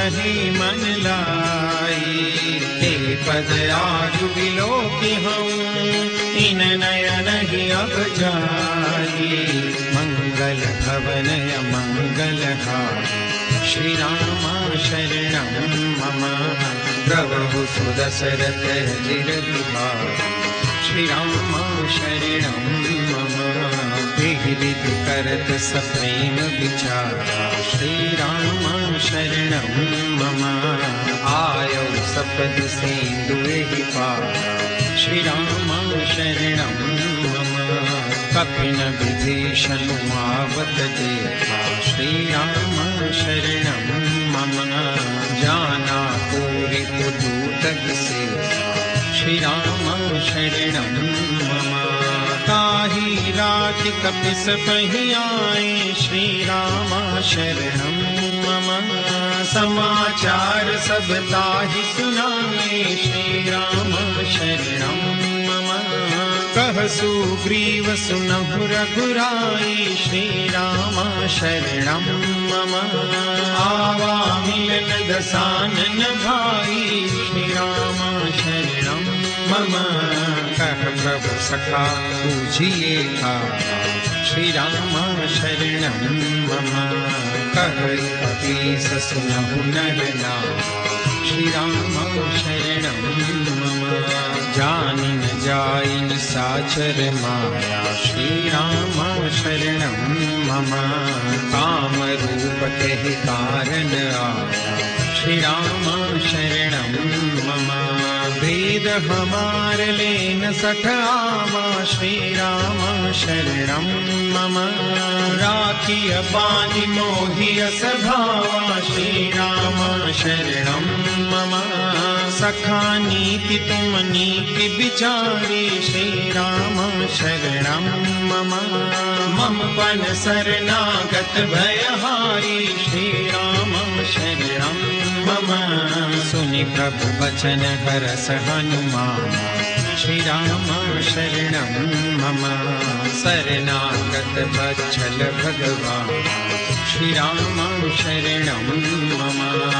कही मन लाई, ते पद आज विलोकी हूँ, इन नयन ही अब जाई। मंगल भवन मंगल हारी, श्री राम शरणं मम। प्रभु सुदशरथ जिर बिहारी, श्री राम शरणं मम। विधि करत सप्रेम विचारा, श्री राम शरणं मम। आयो सपद सिंधुहि पारा, श्री राम शरणं मम। कपिन विभीषण आवत देखा, श्री राम शरणं मम। जाना पूरी दूत सेवा, श्री राम शरणं मम। ताहि राति कपिस पहि आए, श्री राम शरणं मम। समाचार सब ताहि सुनाए, श्री राम शरणं मम। कह सुग्रीव सुनहु रघुराई, श्री राम शरणं मम। आवा मिलन दसानन भाई, श्री राम शरणं मम। कह प्रभु सखा पूजिए खावा, श्री राम शरणं मम। कह कपीस सुनहु नर नावा, श्री राम शरणं मम। जानि न जाई निशाचर माया, श्री राम शरणं मम। काम रूप कहि कारण आया, श्री राम शरणं मम। वेद हमार लेन सखावा, श्री राम शरणं मम। राखिय पानि मोहिय सभावा, श्री राम शरणं मम। सखा नीति तुम नीति विचारी, श्री राम शरणं मम। मम पन शरणागत भयहारी, श्री राम शरणं मम। सुनि प्रभु वचन हरस हनुमान, श्री राम शरणं मम। शरणागत वत्सल भगवान, श्री राम शरणं मम।